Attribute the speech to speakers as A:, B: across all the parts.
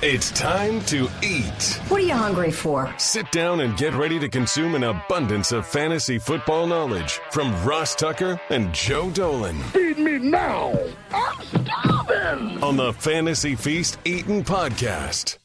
A: It's time to eat.
B: What are you hungry for?
A: Sit down and get ready to consume an abundance of fantasy football knowledge from Ross Tucker and Joe Dolan.
C: Feed me now. I'm starving.
A: On the Fantasy Feast Eatin' Podcast.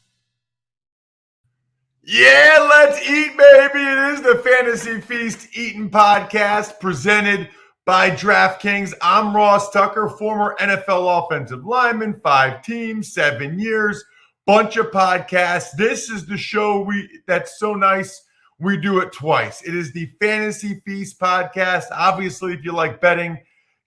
D: Yeah, let's eat, baby. It is the Fantasy Feast Eatin' Podcast presented by DraftKings. I'm Ross Tucker, former NFL offensive lineman, 5 teams, 7 years, bunch of podcasts. This is the show that's so nice we do it twice. It is the Fantasy Feast Podcast. Obviously, if you like betting,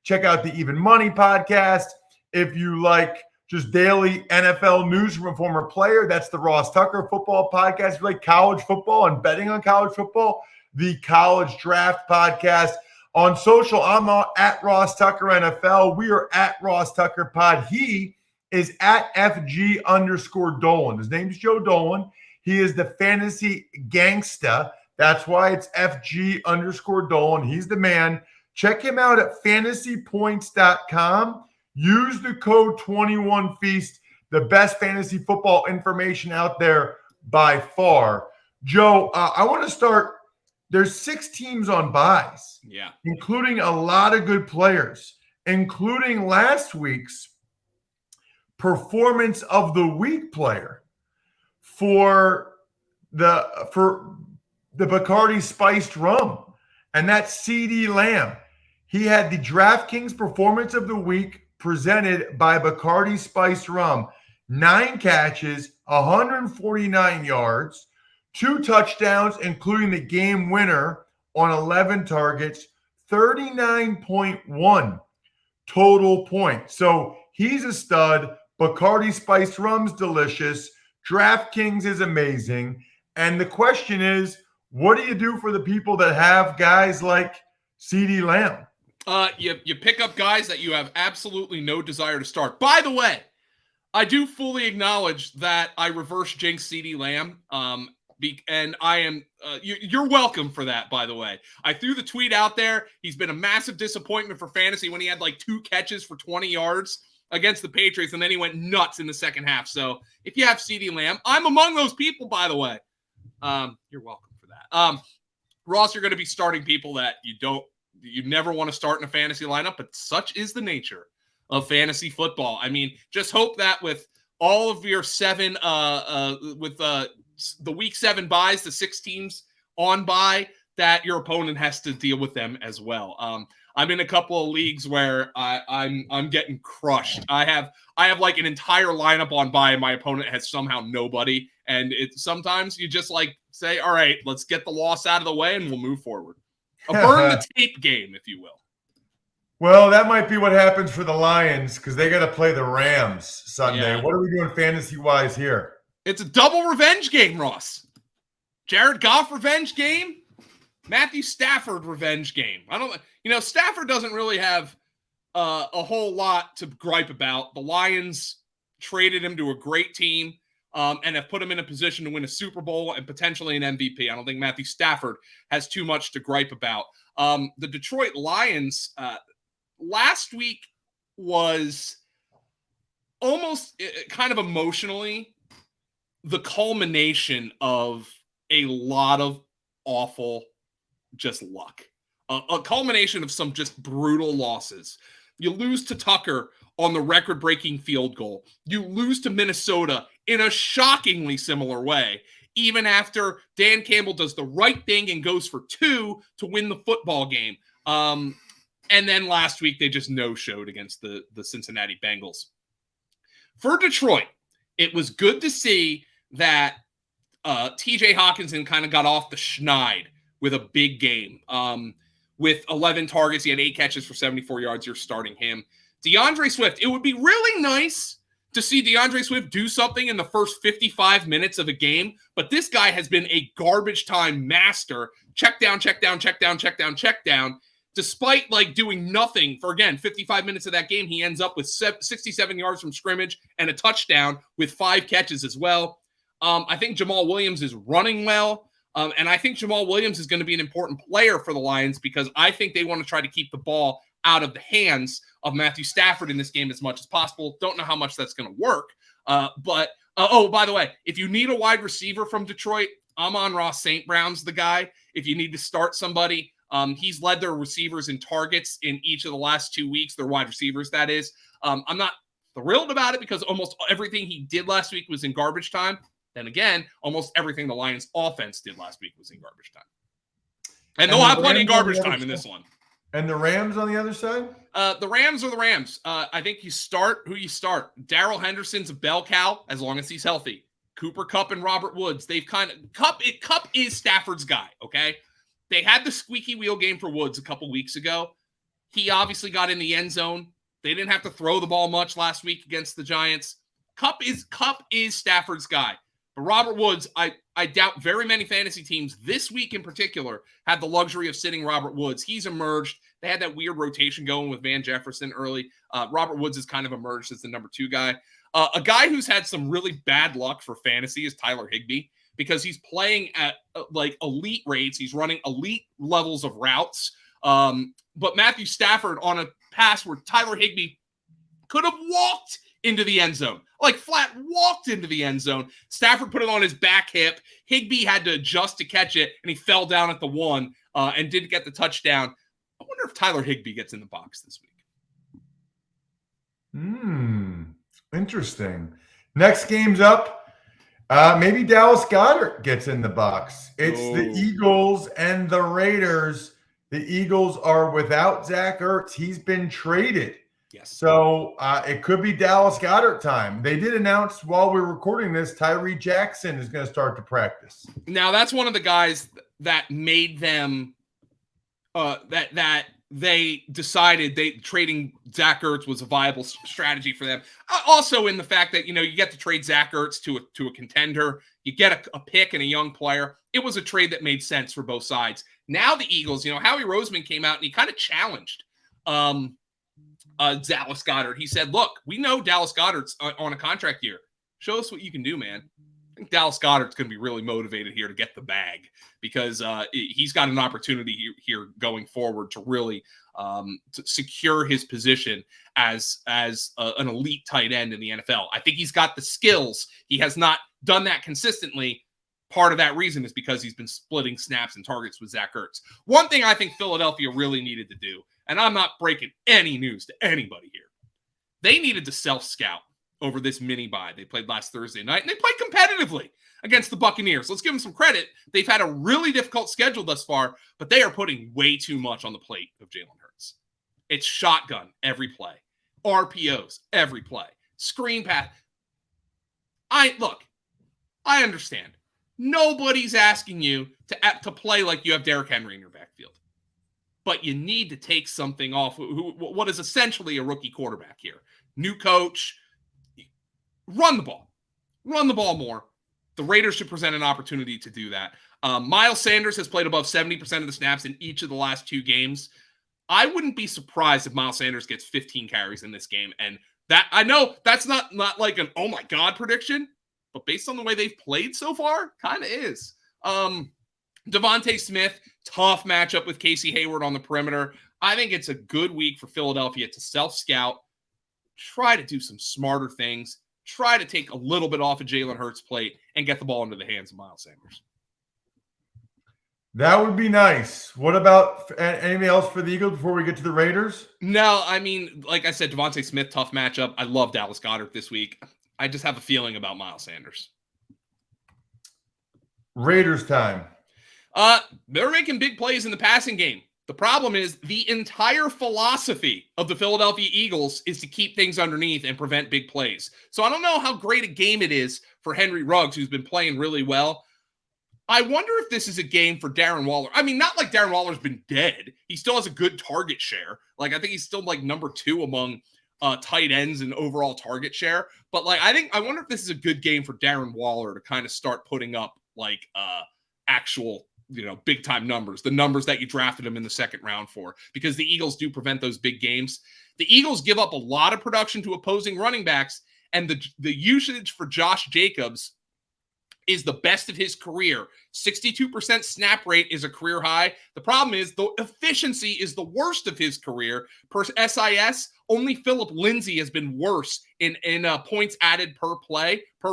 D: check out the Even Money Podcast. If you like just daily NFL news from a former player, that's the Ross Tucker Football Podcast. If you like college football and betting on college football, the College Draft Podcast. On social, I'm at Ross Tucker NFL. We are at Ross Tucker Pod. He is at FG_Dolan. His name's Joe Dolan. He is the fantasy gangsta. That's why it's FG_Dolan. He's the man. Check him out at fantasypoints.com. Use the code 21Feast, the best fantasy football information out there by far. Joe, I want to start. There's 6 teams on buys, including a lot of good players, including last week's Performance of the Week player for the Bacardi Spiced Rum, and that's CeeDee Lamb. He had the DraftKings Performance of the Week presented by Bacardi Spiced Rum. 9 catches, 149 yards, 2 touchdowns, including the game winner on 11 targets, 39.1 total points. So he's a stud. Bacardi Spiced Rum's delicious. DraftKings is amazing. And the question is, what do you do for the people that have guys like CeeDee Lamb?
E: You pick up guys that you have absolutely no desire to start. By the way, I do fully acknowledge that I reverse jinx CeeDee Lamb. And I am you're welcome for that, by the way. I threw the tweet out there. He's been a massive disappointment for fantasy when he had like 2 catches for 20 yards against the Patriots, and then he went nuts in the second half. So if you have CeeDee Lamb, I'm among those people, by the way. You're welcome for that. Ross, you're going to be starting people that you never want to start in a fantasy lineup, but such is the nature of fantasy football. I mean, just hope that with all of your 7 the week 7 buys, the 6 teams on bye, that your opponent has to deal with them as well. I'm in a couple of leagues where I'm getting crushed. I have like an entire lineup on bye, and my opponent has somehow nobody. And sometimes you just like say, all right, let's get the loss out of the way and we'll move forward. A burn the tape game, if you will.
D: Well, that might be what happens for the Lions because they got to play the Rams Sunday.
E: Yeah.
D: What are we doing fantasy-wise here?
E: It's a double revenge game, Ross. Jared Goff revenge game, Matthew Stafford revenge game. Stafford doesn't really have a whole lot to gripe about. The Lions traded him to a great team and have put him in a position to win a Super Bowl and potentially an MVP. I don't think Matthew Stafford has too much to gripe about. The Detroit Lions last week was almost kind of emotionally the culmination of a lot of awful just luck. A culmination of some just brutal losses. You lose to Tucker on the record-breaking field goal. You lose to Minnesota in a shockingly similar way, even after Dan Campbell does the right thing and goes for 2 to win the football game. And then last week, they just no-showed against the Cincinnati Bengals. For Detroit, it was good to see that TJ Hawkinson kind of got off the schneid with a big game. With 11 targets, he had 8 catches for 74 yards. You're starting him. DeAndre Swift, it would be really nice to see DeAndre Swift do something in the first 55 minutes of a game, but this guy has been a garbage time master. Check down, check down, check down, check down, check down. Despite doing nothing for, again, 55 minutes of that game, he ends up with 67 yards from scrimmage and a touchdown with 5 catches as well. I think Jamal Williams is running well. And I think Jamal Williams is going to be an important player for the Lions because I think they want to try to keep the ball out of the hands of Matthew Stafford in this game as much as possible. Don't know how much that's going to work. But by the way, if you need a wide receiver from Detroit, Amon-Ra St. Brown's the guy. If you need to start somebody, he's led their receivers in targets in each of the last 2 weeks, their wide receivers, that is. I'm not thrilled about it because almost everything he did last week was in garbage time. Then again, almost everything the Lions offense did last week was in garbage time. And they'll have plenty of garbage time in this one.
D: And the Rams on the other side?
E: The Rams are the Rams. I think you start who you start. Darrell Henderson's a bell cow as long as he's healthy. Cooper Kupp and Robert Woods. They've Kupp is Stafford's guy, okay? They had the squeaky wheel game for Woods a couple weeks ago. He obviously got in the end zone. They didn't have to throw the ball much last week against the Giants. Kupp is Stafford's guy. But Robert Woods, I doubt very many fantasy teams this week in particular had the luxury of sitting Robert Woods. He's emerged. They had that weird rotation going with Van Jefferson early. Robert Woods has kind of emerged as the number 2 guy. A guy who's had some really bad luck for fantasy is Tyler Higbee because he's playing at like elite rates. He's running elite levels of routes. But Matthew Stafford on a pass where Tyler Higbee could have walked into the end zone, like flat walked into the end zone. Stafford put it on his back hip. Higbee had to adjust to catch it, and he fell down at the 1 and didn't get the touchdown. I wonder if Tyler Higbee gets in the box this week.
D: Interesting. Next game's up. Maybe Dallas Goedert gets in the box. It's the Eagles and the Raiders. The Eagles are without Zach Ertz. He's been traded.
E: Yes.
D: So it could be Dallas Goedert time. They did announce while we're recording this, Tyree Jackson is going to start to practice.
E: Now, that's one of the guys that made them that they decided trading Zach Ertz was a viable strategy for them. Also in the fact that, you get to trade Zach Ertz to a contender. You get a pick and a young player. It was a trade that made sense for both sides. Now the Eagles, Howie Roseman came out and he kind of challenged Dallas Goedert. He said, look, we know Dallas Goedert's on a contract year. Show us what you can do, man. I think Dallas Goedert's going to be really motivated here to get the bag because he's got an opportunity here going forward to really to secure his position as an elite tight end in the NFL. I think he's got the skills. He has not done that consistently. Part of that reason is because he's been splitting snaps and targets with Zach Ertz. One thing I think Philadelphia really needed to do, and I'm not breaking any news to anybody here, they needed to self-scout over this mini bye. They played last Thursday night, and they played competitively against the Buccaneers. Let's give them some credit. They've had a really difficult schedule thus far, but they are putting way too much on the plate of Jalen Hurts. It's shotgun every play, RPOs every play, screen pass. I understand. Nobody's asking you to play like you have Derrick Henry in your backfield. But you need to take something off what is essentially a rookie quarterback here. New coach. Run the ball. Run the ball more. The Raiders should present an opportunity to do that. Miles Sanders has played above 70% of the snaps in each of the last 2 games. I wouldn't be surprised if Miles Sanders gets 15 carries in this game. And that, I know that's not like an oh my God prediction, but based on the way they've played so far, kind of is. Devontae Smith, tough matchup with Casey Hayward on the perimeter. I think it's a good week for Philadelphia to self-scout, try to do some smarter things, try to take a little bit off of Jalen Hurts' plate, and get the ball into the hands of Miles Sanders.
D: That would be nice. What about anything else for the Eagles before we get to the Raiders?
E: No, I mean, like I said, Devontae Smith, tough matchup. I love Dallas Goedert this week. I just have a feeling about Miles Sanders.
D: Raiders time.
E: They're making big plays in the passing game. The problem is the entire philosophy of the Philadelphia Eagles is to keep things underneath and prevent big plays. So I don't know how great a game it is for Henry Ruggs, who's been playing really well. I wonder if this is a game for Darren Waller. I mean, not like Darren Waller's been dead. He still has a good target share. Like, I think he's still like number 2 among tight ends and overall target share. But like, I wonder if this is a good game for Darren Waller to kind of start putting up like actual, big time numbers, the numbers that you drafted him in the second round for, because the Eagles do prevent those big games. The Eagles give up a lot of production to opposing running backs, and the usage for Josh Jacobs is the best of his career. 62% snap rate is a career high. The problem is the efficiency is the worst of his career. Per SIS, only Philip Lindsay has been worse in points added per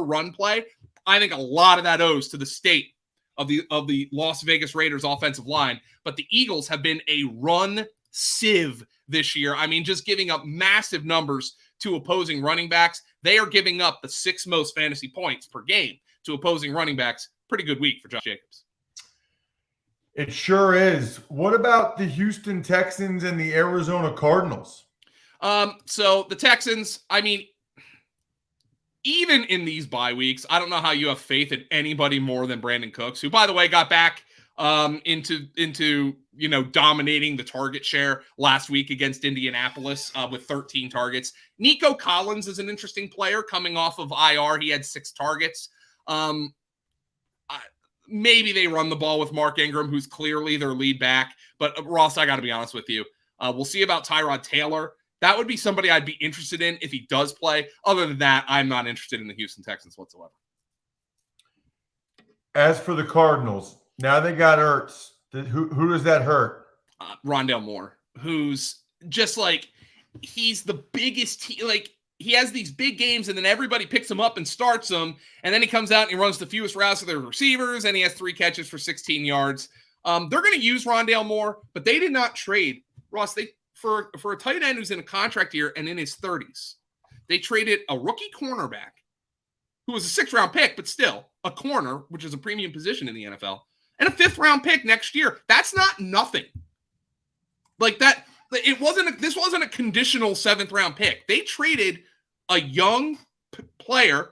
E: run play. I think a lot of that owes to the state of the Las Vegas Raiders offensive line. But the Eagles have been a run sieve this year. I mean, just giving up massive numbers to opposing running backs. They are giving up the 6th most fantasy points per game to opposing running backs. Pretty good week for Josh Jacobs.
D: It sure is. What about the Houston Texans and the Arizona Cardinals?
E: So the Texans, I mean, even in these bye weeks, I don't know how you have faith in anybody more than Brandon Cooks, who, by the way, got back into dominating the target share last week against Indianapolis with 13 targets. Nico Collins is an interesting player coming off of IR. He had 6 targets. Maybe they run the ball with Mark Ingram, who's clearly their lead back. But Ross, I got to be honest with you. We'll see about Tyrod Taylor. That would be somebody I'd be interested in if he does play. Other than that, I'm not interested in the Houston Texans whatsoever.
D: As for the Cardinals, now they got Ertz. Who does that hurt?
E: Rondale Moore, who's just like, he's the biggest. He has these big games, and then everybody picks him up and starts him, and then he comes out and he runs the fewest routes to their receivers, and he has 3 catches for 16 yards. They're going to use Rondale Moore, but they did not trade. Ross, for a tight end who's in a contract year and in his 30s, they traded a rookie cornerback who was a 6th-round pick, but still a corner, which is a premium position in the NFL, and a 5th-round pick next year. That's not nothing. Like that, this wasn't a conditional 7th-round pick. They traded a young player,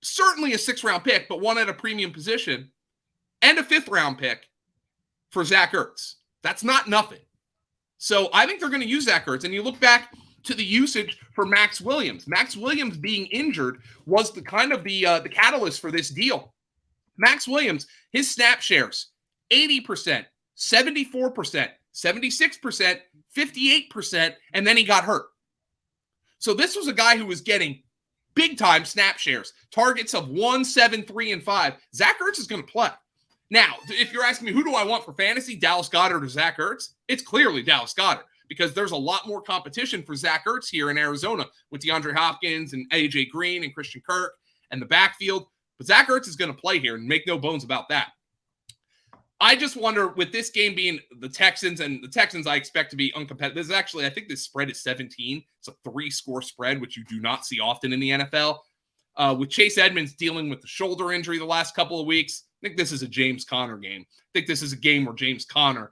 E: certainly a 6th-round pick, but one at a premium position, and a 5th-round pick for Zach Ertz. That's not nothing. So I think they're going to use Zach Ertz. And you look back to the usage for Max Williams. Max Williams being injured was the catalyst for this deal. Max Williams, his snap shares, 80%, 74%, 76%, 58%, and then he got hurt. So this was a guy who was getting big-time snap shares, targets of 1, 7, 3, and 5. Zach Ertz is going to play. Now, if you're asking me who do I want for fantasy, Dallas Goedert or Zach Ertz, it's clearly Dallas Goedert because there's a lot more competition for Zach Ertz here in Arizona with DeAndre Hopkins and A.J. Green and Christian Kirk and the backfield. But Zach Ertz is going to play here, and make no bones about that. I just wonder, with this game being the Texans, and the Texans I expect to be uncompetitive. This is actually, I think this spread is 17. It's a 3-score spread, which you do not see often in the NFL. With Chase Edmonds dealing with the shoulder injury the last couple of weeks, I think this is a James Conner game. I think this is a game where James Conner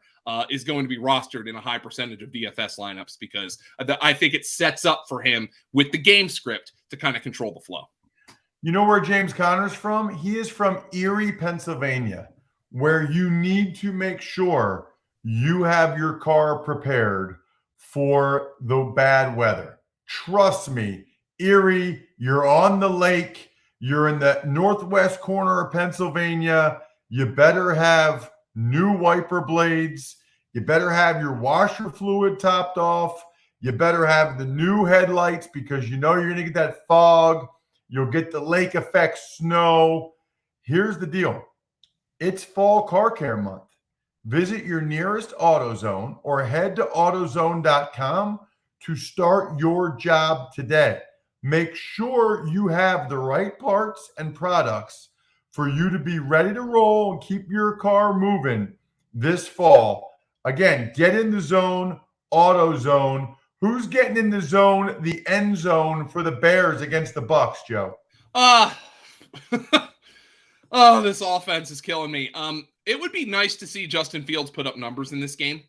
E: is going to be rostered in a high percentage of DFS lineups because I think it sets up for him with the game script to kind of control the flow.
D: You know where James Conner's from? He is from Erie, Pennsylvania, where you need to make sure you have your car prepared for the bad weather. Trust me, Erie, you're on the lake. You're in the northwest corner of Pennsylvania. You better have new wiper blades. You better have your washer fluid topped off. You better have the new headlights because you know you're going to get that fog. You'll get the lake effect snow. Here's the deal. It's fall car care month. Visit your nearest AutoZone or head to AutoZone.com to start your job today. Make sure you have the right parts and products for you to be ready to roll and keep your car moving this fall. Again, get in the zone, AutoZone. Who's getting in the zone, the end zone for the Bears against the Bucks, Joe?
E: This offense is killing me. It would be nice to see Justin Fields put up numbers in this game.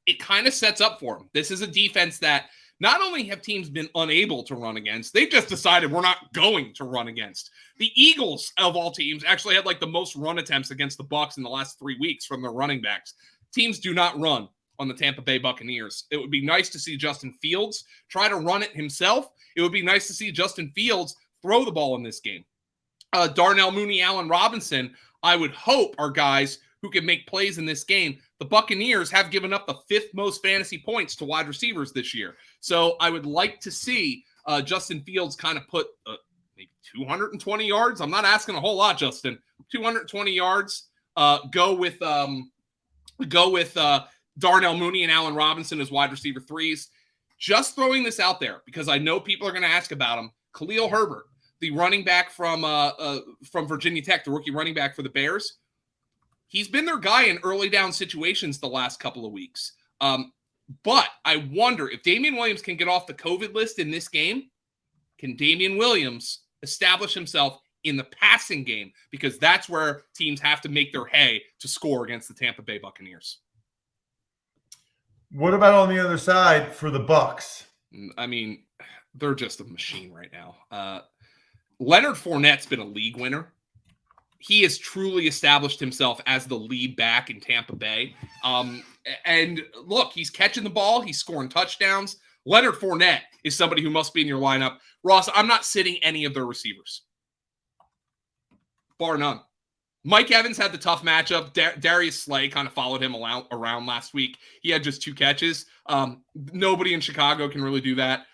E: It kind of sets up for him. This is a defense that not only have teams been unable to run against, they've just decided we're not going to run against. The Eagles, of all teams, actually had like the most run attempts against the Bucs in the last 3 weeks from their running backs. Teams do not run on the Tampa Bay Buccaneers. It would be nice to see Justin Fields try to run it himself. It would be nice to see Justin Fields throw the ball in this game. Darnell Mooney, Allen Robinson, I would hope are guys who can make plays in this game. The Buccaneers have given up the 5th most fantasy points to wide receivers this year. So I would like to see Justin Fields kind of put maybe 220 yards. I'm not asking a whole lot, Justin. 220 yards. Go with Darnell Mooney and Allen Robinson as wide receiver threes. Just throwing this out there because I know people are going to ask about him. Khalil Herbert, the running back from Virginia Tech, the rookie running back for the Bears. He's been their guy in early down situations the last couple of weeks. But I wonder if Damian Williams can get off the COVID list in this game, can Damian Williams establish himself in the passing game? Because that's where teams have to make their hay to score against the Tampa Bay Buccaneers.
D: What about on the other side for the Bucs?
E: I mean, they're just a machine right now. Leonard Fournette's been a league winner. He has truly established himself as the lead back in Tampa Bay. And look, he's catching the ball. He's scoring touchdowns. Leonard Fournette is somebody who must be in your lineup. Ross, I'm not sitting any of their receivers. Bar none. Mike Evans had the tough matchup. Darius Slay kind of followed him around last week. He had just 2 catches. Nobody in Chicago can really do that.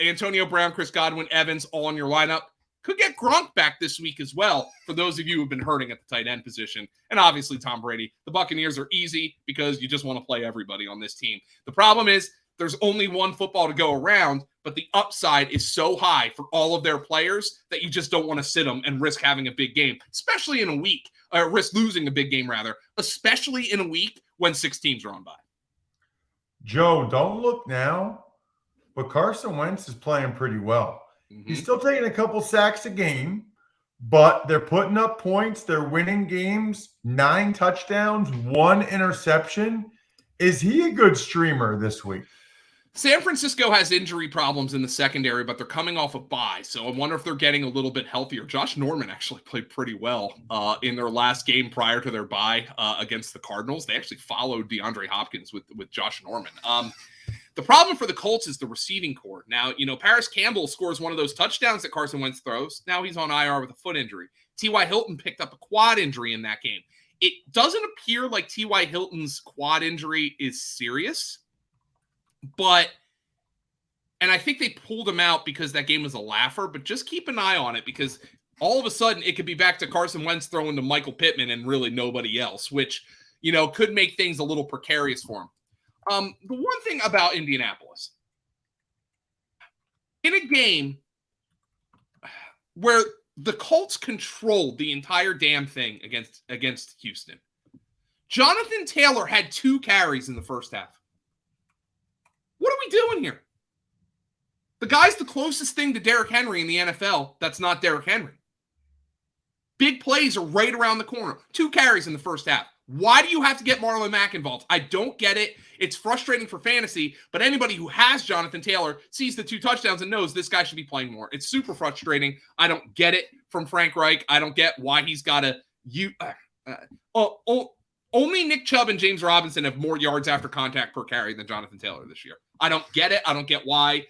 E: Antonio Brown, Chris Godwin, Evans, all in your lineup. Could get Gronk back this week as well, for those of you who have been hurting at the tight end position. And obviously Tom Brady. The Buccaneers are easy because you just want to play everybody on this team. The problem is there's only one football to go around, but the upside is so high for all of their players that you just don't want to sit them and risk having a big game, especially in a week, or risk losing a big game rather, especially in a week when 6 teams are on bye.
D: Joe, don't look now, but Carson Wentz is playing pretty well. He's still taking a couple sacks a game, but they're putting up points. They're winning games, 9 touchdowns, 1 interception. Is he a good streamer this week?
E: San Francisco has injury problems in the secondary, but they're coming off a bye. So I wonder if they're getting a little bit healthier. Josh Norman actually played pretty well in their last game prior to their bye against the Cardinals. They actually followed DeAndre Hopkins with Josh Norman. The problem for the Colts is the receiving core. Now, Paris Campbell scores one of those touchdowns that Carson Wentz throws. Now he's on IR with a foot injury. T.Y. Hilton picked up a quad injury in that game. It doesn't appear like T.Y. Hilton's quad injury is serious, and I think they pulled him out because that game was a laugher, but just keep an eye on it because all of a sudden it could be back to Carson Wentz throwing to Michael Pittman and really nobody else, which, could make things a little precarious for him. The one thing about Indianapolis, in a game where the Colts controlled the entire damn thing against Houston, Jonathan Taylor had 2 carries in the first half. What are we doing here? The guy's the closest thing to Derrick Henry in the NFL that's not Derrick Henry. Big plays are right around the corner. 2 carries in the first half. Why do you have to get Marlon Mack involved? I don't get it. It's frustrating for fantasy, but anybody who has Jonathan Taylor sees the 2 touchdowns and knows this guy should be playing more. It's super frustrating. I don't get it from Frank Reich. I don't get why he's got to only Nick Chubb and James Robinson have more yards after contact per carry than Jonathan Taylor this year. I don't get it. I don't get why.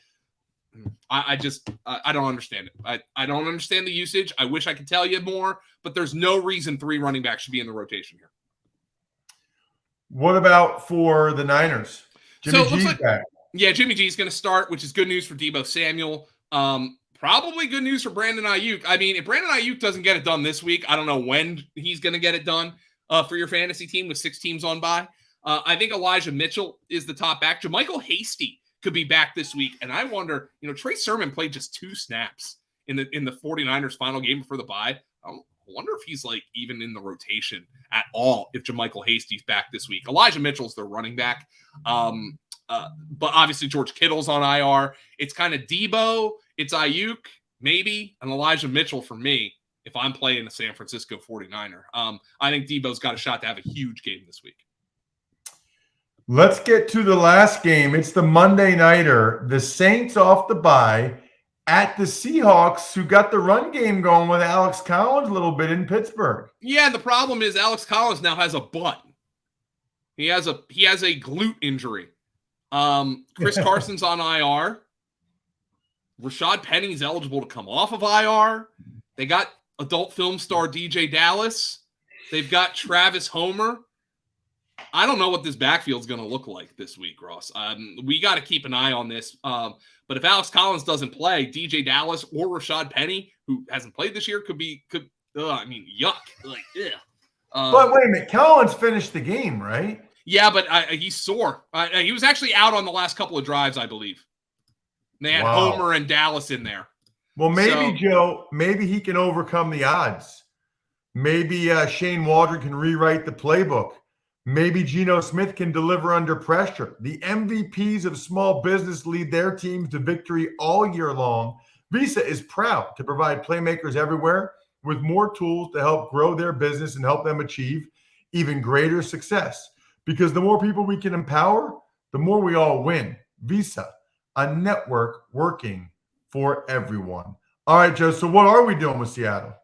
E: I don't understand it. I don't understand the usage. I wish I could tell you more, but there's no reason 3 running backs should be in the rotation here.
D: What about for the Niners? Jimmy G's back.
E: Yeah, Jimmy G is going to start, which is good news for Deebo Samuel. Probably good news for Brandon Ayuk. I mean, if Brandon Ayuk doesn't get it done this week, I don't know when he's going to get it done for your fantasy team with 6 teams on bye. I think Elijah Mitchell is the top back. JaMychal Hasty could be back this week. And I wonder, Trey Sermon played just 2 snaps in the 49ers final game before the bye. I wonder if he's even in the rotation at all if JaMychal Hasty's back this week. Elijah Mitchell's their running back. But obviously George Kittle's on IR. It's kind of Deebo, it's Ayuk, maybe, and Elijah Mitchell for me if I'm playing the San Francisco 49er. I think Deebo's got a shot to have a huge game this week.
D: Let's get to the last game. It's the Monday nighter. The Saints off the bye at the Seahawks, who got the run game going with Alex Collins a little bit in Pittsburgh.
E: Yeah, the problem is Alex Collins now has a butt. He has a glute injury. Chris Carson's on IR. Rashad Penny's eligible to come off of IR. They got adult film star DJ Dallas. They've got Travis Homer. I don't know what this backfield's going to look like this week, Ross. We got to keep an eye on this. But if Alex Collins doesn't play, DJ Dallas or Rashad Penny, who hasn't played this year, yuck. Like, ugh.
D: But wait a minute, Collins finished the game, right?
E: Yeah, but he's sore. He was actually out on the last couple of drives, I believe. They had Homer and Dallas in there.
D: Well, maybe, Joe, maybe he can overcome the odds. Maybe Shane Waldron can rewrite the playbook. Maybe Geno Smith can deliver under pressure. The MVPs of small business lead their teams to victory all year long. Visa is proud to provide playmakers everywhere with more tools to help grow their business and help them achieve even greater success. Because the more people we can empower, the more we all win. Visa, a network working for everyone. All right, Joe, so what are we doing with Seattle?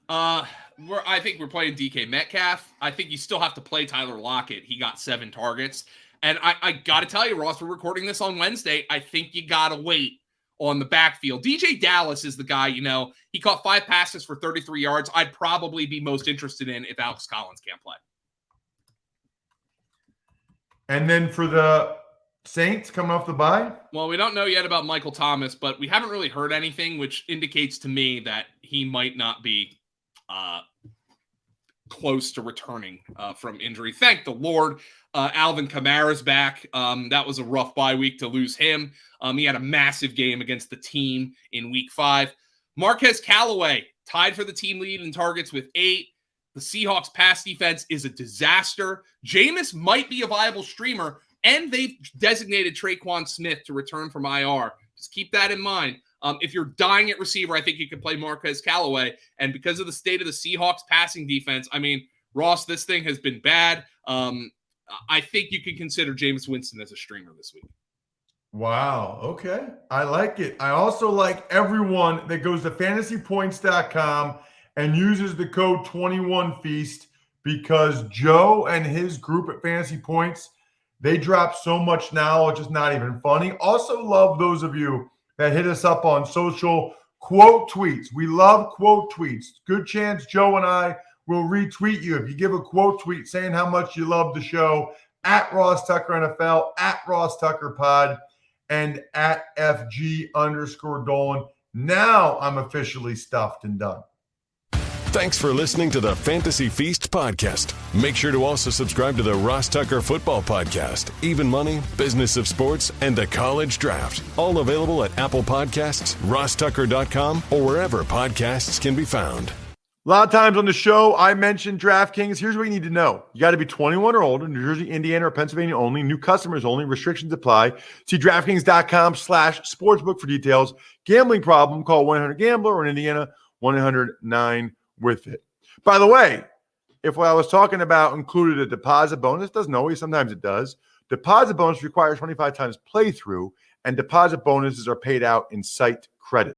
E: I think we're playing DK Metcalf. I think you still have to play Tyler Lockett. He got 7 targets. And I got to tell you, Ross, we're recording this on Wednesday. I think you got to wait on the backfield. DJ Dallas is the guy, he caught 5 passes for 33 yards. I'd probably be most interested in if Alex Collins can't play.
D: And then for the Saints coming off the bye?
E: Well, we don't know yet about Michael Thomas, but we haven't really heard anything, which indicates to me that he might not be close to returning from injury. Thank the Lord. Alvin Kamara's back. That was a rough bye week to lose him. He had a massive game against the team in week 5. Marquez Callaway tied for the team lead in targets with 8. The Seahawks pass defense is a disaster. Jameis might be a viable streamer, and they've designated Traquan Smith to return from IR. Just keep that in mind. If you're dying at receiver, I think you can play Marquez Callaway. And because of the state of the Seahawks passing defense, Ross, this thing has been bad. I think you can consider Jameis Winston as a streamer this week.
D: Wow. Okay. I like it. I also like everyone that goes to fantasypoints.com and uses the code 21Feast because Joe and his group at Fantasy Points, they drop so much knowledge, it's not even funny. Also love those of you that hit us up on social quote tweets. We love quote tweets. Good chance Joe and I will retweet you if you give a quote tweet saying how much you love the show at Ross Tucker NFL, at Ross Tucker Pod, and at FG_Dolan. Now I'm officially stuffed and done.
A: Thanks for listening to the Fantasy Feast podcast. Make sure to also subscribe to the Ross Tucker Football Podcast, Even Money, Business of Sports, and the College Draft. All available at Apple Podcasts, rosstucker.com, or wherever podcasts can be found.
D: A lot of times on the show, I mentioned DraftKings. Here's what you need to know. You got to be 21 or older, New Jersey, Indiana, or Pennsylvania only. New customers only. Restrictions apply. See DraftKings.com/sportsbook for details. Gambling problem, call 1-800-GAMBLER, or in Indiana, 1-800-9-WITH-IT. By the way, if what I was talking about included a deposit bonus, doesn't always, sometimes it does. Deposit bonus requires 25 times playthrough, and deposit bonuses are paid out in site credit.